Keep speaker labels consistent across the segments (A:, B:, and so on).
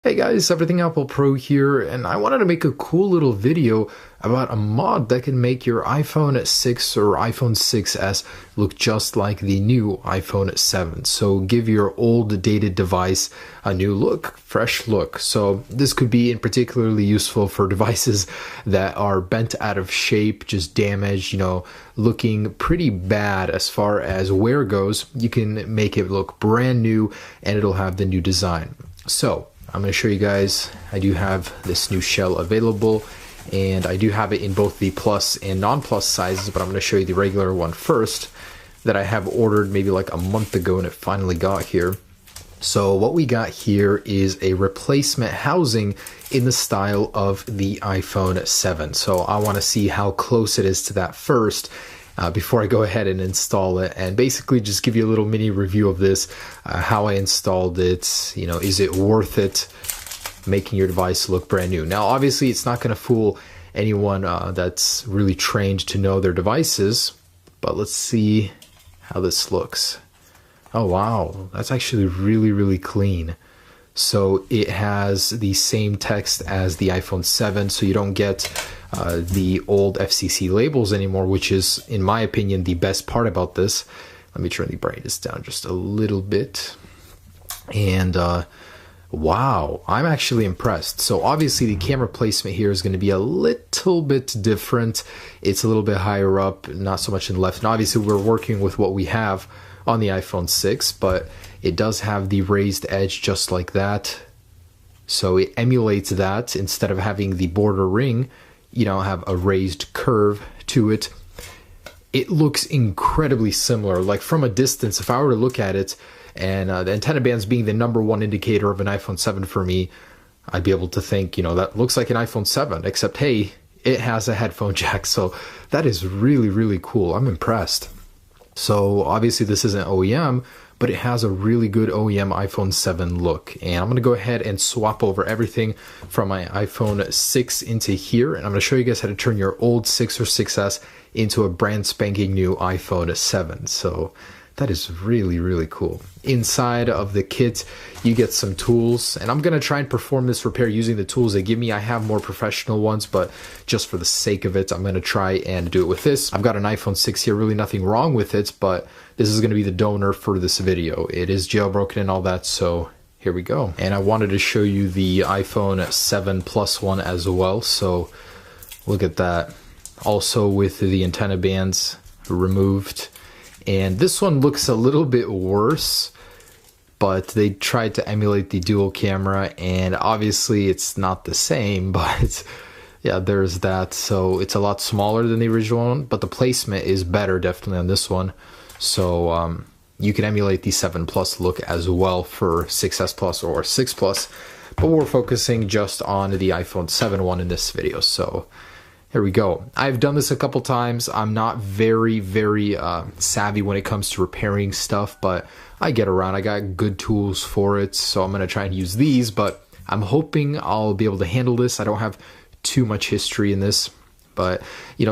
A: Hey guys, Everything Apple Pro here, and I wanted to make a cool little video about a mod that can make your iPhone 6 or iPhone 6s look just like the new iPhone 7. So give your old dated device a new look, fresh look. So this could be particularly useful for devices that are bent out of shape, just damaged, looking pretty bad as far as wear goes. You can make it look brand new and it'll have the new design. So I'm going to show you guys, I do have this new shell available, and I do have it in both the plus and non-plus sizes, but I'm going to show you the regular one first that I have ordered maybe like a month ago and it finally got here. So what we got here is a replacement housing in the style of the iPhone 7. So I want to see how close it is to that first. Before I go ahead and install it, and basically just give you a little mini review of this, how I installed it, is it worth it making your device look brand new. Now obviously it's not going to fool anyone that's really trained to know their devices, but let's see how this looks. Oh wow, that's actually really clean. So it has the same text as the iPhone 7, so you don't get the old FCC labels anymore, which is, in my opinion, the best part about this. Let me turn the brightness down just a little bit. And wow, I'm actually impressed. So obviously the camera placement here is going to be a little bit different. It's a little bit higher up, not so much in the left. And obviously we're working with what we have on the iPhone 6, but it does have the raised edge just like that. So it emulates that. Instead of having the border ring, have a raised curve to it. It looks incredibly similar. Like from a distance, if I were to look at it, and the antenna bands being the #1 indicator of an iPhone 7 for me, I'd be able to think, that looks like an iPhone 7, except hey, it has a headphone jack. So that is really cool. I'm impressed. So obviously this isn't OEM, but it has a really good OEM iPhone 7 look. And I'm going to go ahead and swap over everything from my iPhone 6 into here. And I'm going to show you guys how to turn your old 6 or 6S into a brand spanking new iPhone 7. So that is really cool. Inside of the kit, you get some tools, and I'm going to try and perform this repair using the tools they give me. I have more professional ones, but just for the sake of it, I'm going to try and do it with this. I've got an iPhone 6 here, really nothing wrong with it, but this is going to be the donor for this video. It is jailbroken and all that, so here we go. And I wanted to show you the iPhone 7 Plus one as well, so look at that. Also with the antenna bands removed. And this one looks a little bit worse, but they tried to emulate the dual camera, and obviously it's not the same, but yeah, there's that. So it's a lot smaller than the original one, but the placement is better definitely on this one. So you can emulate the 7 Plus look as well for 6S Plus or 6 Plus, but we're focusing just on the iPhone 7 one in this video. So here we go. I've done this a couple times. I'm not very savvy when it comes to repairing stuff, but I get around. I got good tools for it, so I'm going to try and use these, but I'm hoping I'll be able to handle this. I don't have too much history in this, but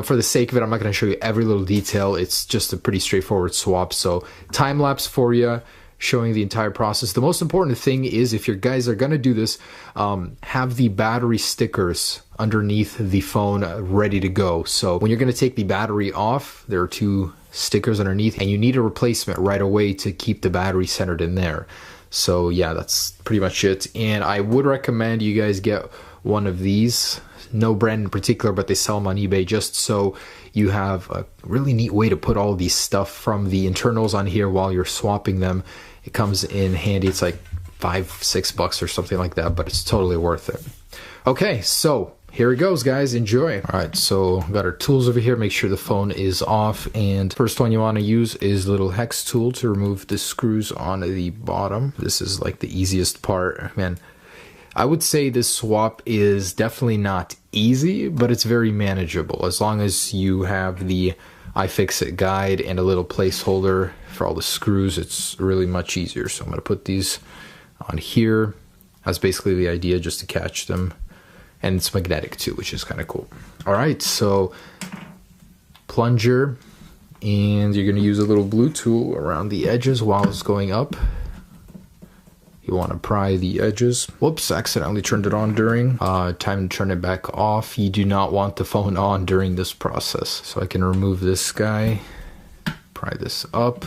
A: for the sake of it, I'm not going to show you every little detail. It's just a pretty straightforward swap. So time lapse for you, showing the entire process. The most important thing is, if your guys are going to do this, have the battery stickers underneath the phone ready to go. So when you're going to take the battery off, there are 2 stickers underneath, and you need a replacement right away to keep the battery centered in there. So yeah, that's pretty much it. And I would recommend you guys get one of these. No brand in particular, but they sell them on eBay, just so you have a really neat way to put all these stuff from the internals on here while you're swapping them. It comes in handy. It's like $5-6 or something like that, but it's totally worth it. Okay, so here it goes, guys. Enjoy. All right, so we've got our tools over here. Make sure the phone is off, and first one you want to use is the little hex tool to remove the screws on the bottom. This is like the easiest part, man. I would say this swap is definitely not easy, but it's very manageable as long as you have the iFixit guide and a little placeholder for all the screws. It's really much easier. So I'm going to put these on here. That's basically the idea, just to catch them. And it's magnetic too, which is kind of cool. All right, so plunger, and you're going to use a little blue tool around the edges while it's going up. You want to pry the edges. Whoops, accidentally turned it on during. Time to turn it back off. You do not want the phone on during this process. So I can remove this guy, pry this up.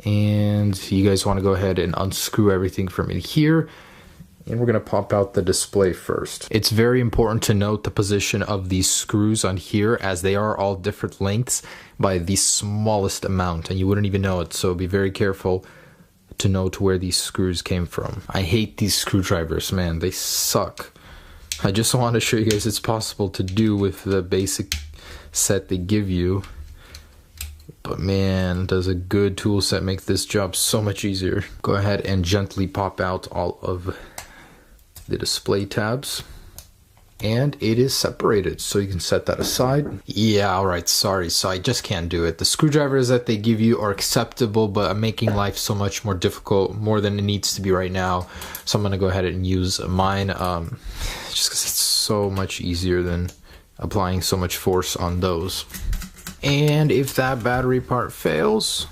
A: And you guys want to go ahead and unscrew everything from in here. And we're going to pop out the display first. It's very important to note the position of these screws on here, as they are all different lengths by the smallest amount, and you wouldn't even know it. So be very careful to note where these screws came from. I hate these screwdrivers, man. They suck. I just want to show you guys it's possible to do with the basic set they give you. But man, does a good tool set make this job so much easier. Go ahead and gently pop out all of the display tabs. And it is separated, so you can set that aside. Yeah, alright, sorry, so I just can't do it. The screwdrivers that they give you are acceptable, but I'm making life so much more difficult, more than it needs to be right now. So I'm gonna go ahead and use mine, just because it's so much easier than applying so much force on those. And if that battery part fails,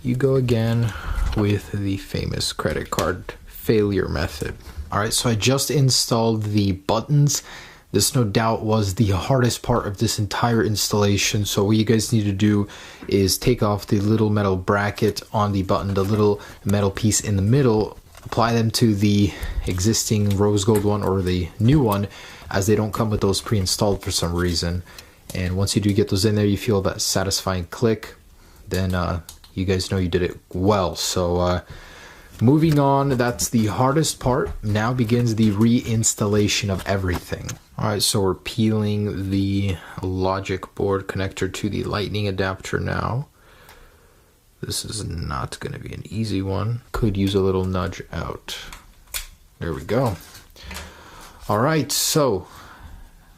A: you go again with the famous credit card failure method. Alright, so I just installed the buttons. This no doubt was the hardest part of this entire installation. So what you guys need to do is take off the little metal bracket on the button, the little metal piece in the middle, apply them to the existing rose gold one or the new one, as they don't come with those pre-installed for some reason. And once you do get those in there, you feel that satisfying click, then you guys know you did it well. So moving on, that's the hardest part. Now begins the reinstallation of everything. Alright, so we're peeling the logic board connector to the lightning adapter now. This is not going to be an easy one. Could use a little nudge out. There we go. Alright, so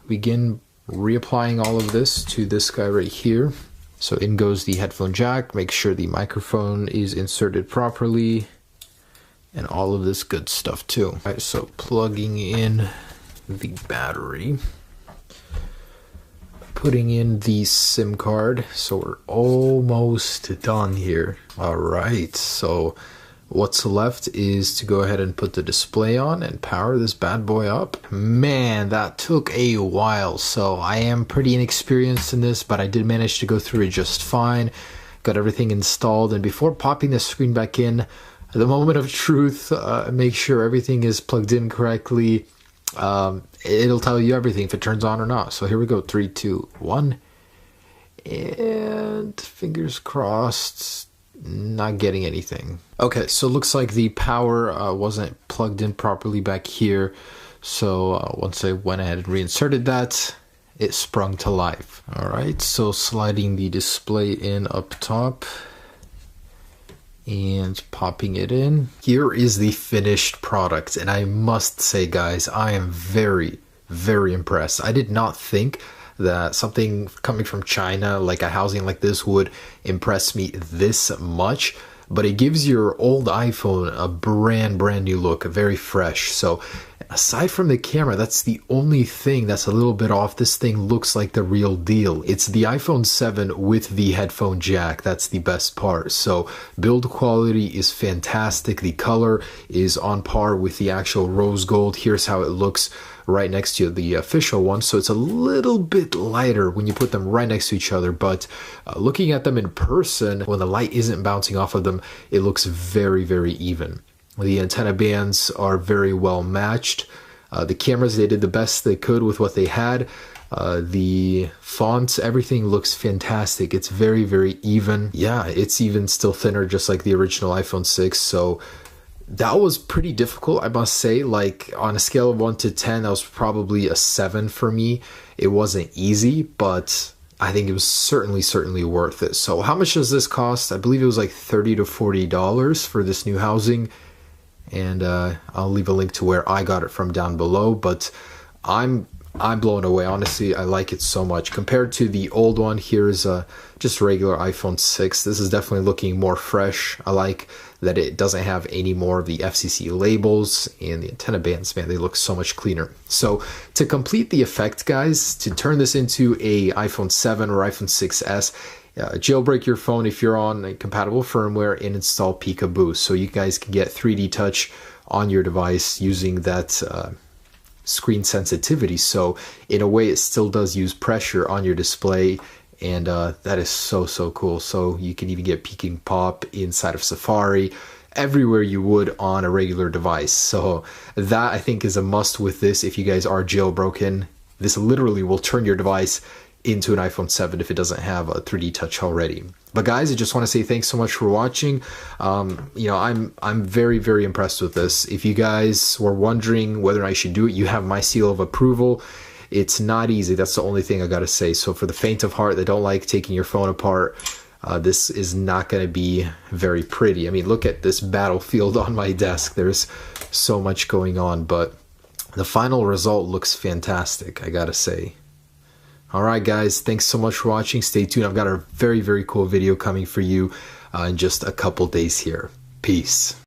A: begin reapplying all of this to this guy right here. So in goes the headphone jack. Make sure the microphone is inserted properly, and all of this good stuff too. All right, so plugging in the battery, putting in the SIM card. So we're almost done here. All right, so what's left is to go ahead and put the display on and power this bad boy up. Man, that took a while. So I am pretty inexperienced in this, but I did manage to go through it just fine. Got everything installed, and before popping the screen back in, the moment of truth, make sure everything is plugged in correctly. It'll tell you everything if it turns on or not. So here we go, 3, 2, 1. And fingers crossed, not getting anything. Okay, so it looks like the power wasn't plugged in properly back here. So once I went ahead and reinserted that, it sprung to life. All right, so sliding the display in up top and popping it in. Here is the finished product, and I must say, guys, I am very, very impressed. I did not think that something coming from China, like a housing like this, would impress me this much, but it gives your old iPhone a brand new look, very fresh. So aside from the camera, that's the only thing that's a little bit off. This thing looks like the real deal. It's the iPhone 7 with the headphone jack. That's the best part. So build quality is fantastic. The color is on par with the actual rose gold. Here's how it looks right next to the official one. So it's a little bit lighter when you put them right next to each other, but looking at them in person, when the light isn't bouncing off of them, it looks very, very even. The antenna bands are very well matched. The cameras, they did the best they could with what they had. The fonts, everything looks fantastic. It's very, very even. Yeah, it's even still thinner, just like the original iPhone 6. So that was pretty difficult, I must say. Like on a scale of 1 to 10, that was probably a 7 for me. It wasn't easy, but I think it was certainly worth it. So how much does this cost? I believe it was like $30 to $40 for this new housing. And I'll leave a link to where I got it from down below, but I'm blown away. Honestly, I like it so much. Compared to the old one, here's just regular iPhone 6. This is definitely looking more fresh. I like that it doesn't have any more of the FCC labels, and the antenna bands, man, they look so much cleaner. So to complete the effect, guys, to turn this into a iPhone 7 or iPhone 6s, jailbreak your phone if you're on a compatible firmware and install Peekaboo, so you guys can get 3D touch on your device using that screen sensitivity. So in a way, it still does use pressure on your display, and that is so cool. So you can even get peeking pop inside of Safari, everywhere you would on a regular device. So that, I think, is a must with this. If you guys are jailbroken, this literally will turn your device into an iPhone 7 if it doesn't have a 3D touch already. But guys, I just want to say thanks so much for watching. You know, I'm very impressed with this. If you guys were wondering whether I should do it, you have my seal of approval. It's not easy. That's the only thing I gotta say. So for the faint of heart that don't like taking your phone apart, this is not going to be very pretty. I mean, look at this battlefield on my desk. There's so much going on, but the final result looks fantastic, I gotta say. Alright guys, thanks so much for watching. Stay tuned. I've got a very cool video coming for you in just a couple days here. Peace.